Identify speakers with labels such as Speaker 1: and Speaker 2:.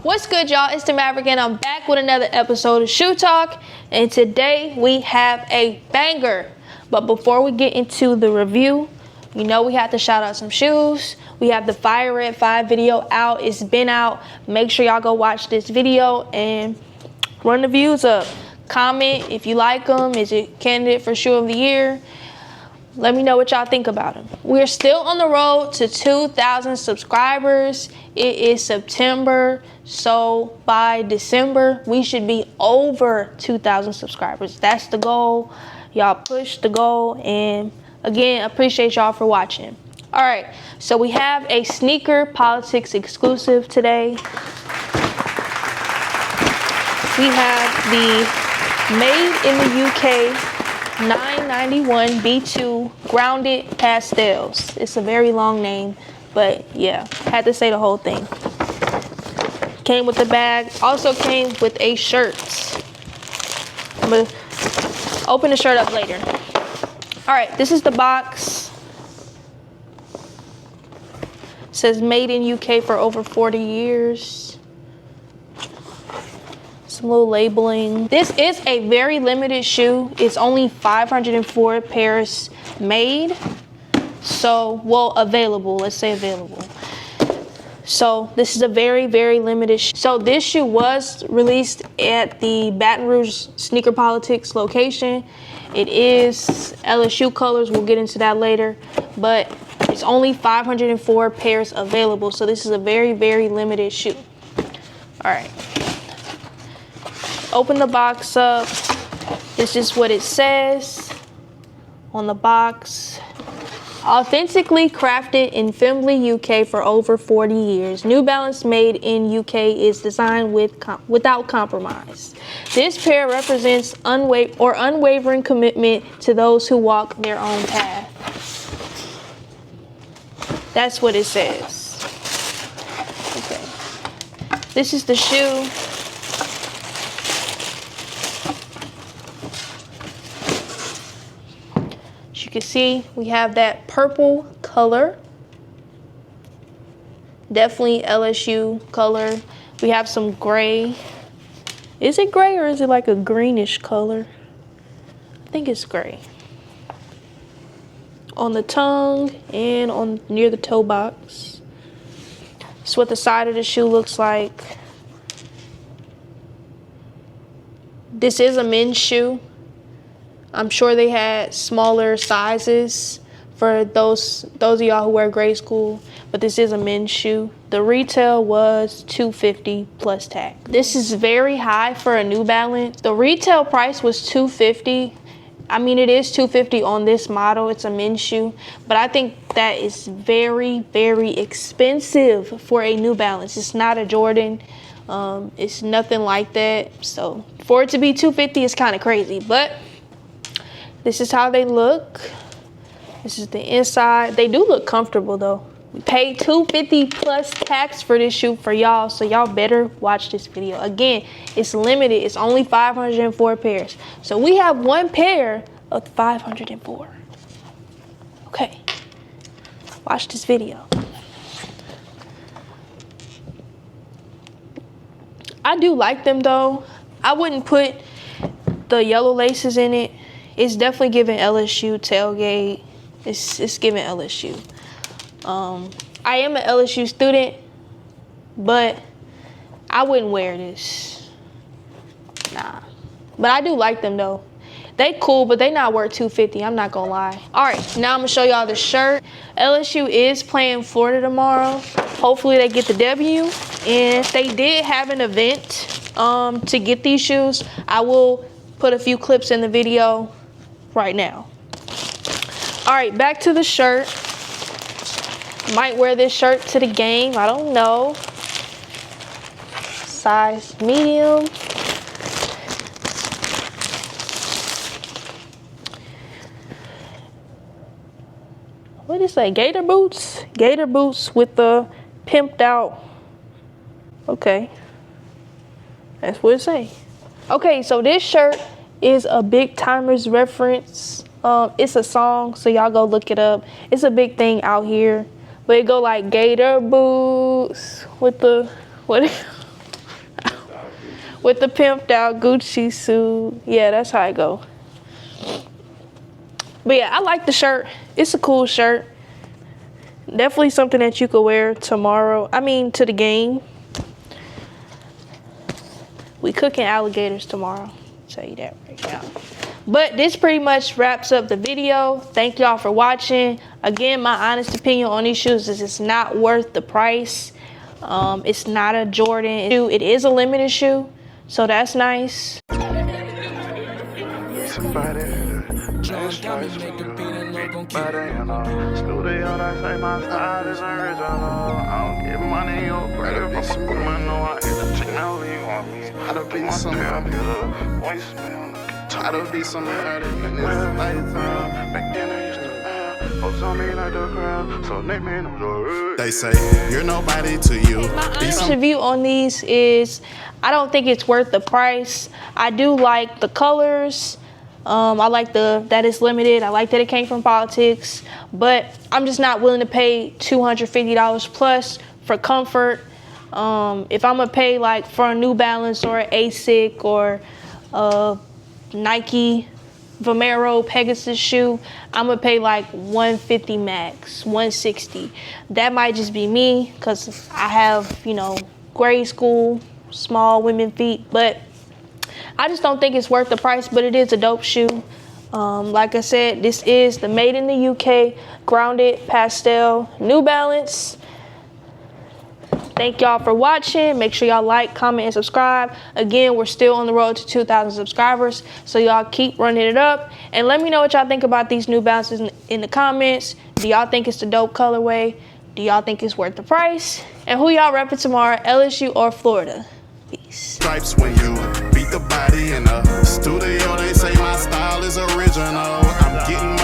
Speaker 1: What's good, y'all? It's the Maverick and I'm back with another episode of Shoe Talk, and today we have a banger. But before we get into the review, you know we have to shout out some shoes. We have the Fire Red 5 video out. It's been out. Make sure y'all go watch this video and run the views up. Comment if you like them. Is it candidate for shoe of the year? Let me know what y'all think about them. We're still on the road to 2,000 subscribers. It is September, so by December, we should be over 2,000 subscribers. That's the goal. Y'all push the goal, and again, appreciate y'all for watching. All right, so we have a Sneaker Politics exclusive today. We have the Made in the UK 991v2 Grounded Pastels. It's a very long name, but yeah, had to say the whole thing. Came with the bag, also came with a shirt. I'm gonna open the shirt up later. All right, this is the box. It says made in UK for over 40 years. Some little labeling. This is a very limited shoe. It's only 504 pairs made. So, well, available. Let's say available. So this is a very, very limited shoe. So this shoe was released at the Baton Rouge Sneaker Politics location. It is LSU colors. We'll get into that later. But it's only 504 pairs available. So this is a very, very limited shoe. All right. Open the box up. This is what it says on the box. Authentically crafted in Fimley, UK for over 40 years. New Balance made in UK is designed without compromise. This pair represents unwavering commitment to those who walk their own path. That's what it says. Okay. This is the shoe. You can see we have that purple color, definitely LSU color. We have some gray. Is it gray or is it like a greenish color? I think it's gray. On the tongue and on near the toe box. That's what the side of the shoe looks like. This is a men's shoe. I'm sure they had smaller sizes for those of y'all who wear grade school, but this is a men's shoe. The retail was $250 plus tax. This is very high for a New Balance. The retail price was $250. I mean, it is $250 on this model. It's a men's shoe, but I think that is very, very expensive for a New Balance. It's not a Jordan. It's nothing like that. So for it to be $250 is kind of crazy, but this is how they look. This is the inside. They do look comfortable though. We paid $250 plus tax for this shoe for y'all, so y'all better watch this video. Again, it's limited. It's only 504 pairs. So we have one pair of 504. Okay, watch this video. I do like them though. I wouldn't put the yellow laces in it. It's definitely giving LSU tailgate. It's giving LSU. I am an LSU student, but I wouldn't wear this. Nah. But I do like them though. They cool, but they not worth $250. I'm not gonna lie. All right, now I'm gonna show y'all the shirt. LSU is playing Florida tomorrow. Hopefully they get the W. And they did have an event to get these shoes. I will put a few clips in the video right now. All right, back to the shirt. Might wear this shirt to the game. I don't know. Size medium. What is that? Gator boots? Gator boots with the pimped out. Okay. That's what it say. Okay, so this shirt is a Big Timers reference. It's a song, so y'all go look it up. It's a big thing out here. But it go like gator boots with the, what? with the pimped out Gucci suit. Yeah, that's how I go. But yeah, I like the shirt. It's a cool shirt. Definitely something that you could wear tomorrow. I mean, to the game. We cooking alligators tomorrow. I'll tell you that right now. But this pretty much wraps up the video. Thank y'all for watching. Again, my honest opinion on these shoes is it's not worth the price. It's not a Jordan shoe. It is a limited shoe, so that's nice.
Speaker 2: Try to be somebody in this lifetime. Back then I used to laugh. On me like the crowd, so let me know. They say you're nobody to you.
Speaker 1: My honest review on these is I don't think it's worth the price. I do like the colors. I like that it's limited. I like that it came from Politics, but I'm just not willing to pay $250 plus for comfort. If I'm gonna pay like for a New Balance or an ASIC or Nike Vomero Pegasus shoe, I'm gonna pay like $150 max, $160. That might just be me because I have, you know, grade school, small women feet, but I just don't think it's worth the price, but it is a dope shoe. Like I said, this is the Made in the UK Grounded Pastel New Balance. Thank y'all for watching. Make sure y'all like, comment, and subscribe. Again, we're still on the road to 2,000 subscribers, so y'all keep running it up. And let me know what y'all think about these New Balances in the comments. Do y'all think it's the dope colorway? Do y'all think it's worth the price? And who y'all repping tomorrow, LSU or Florida? Peace.
Speaker 2: Stripes when you beat the body in a studio. They say my style is original. I'm getting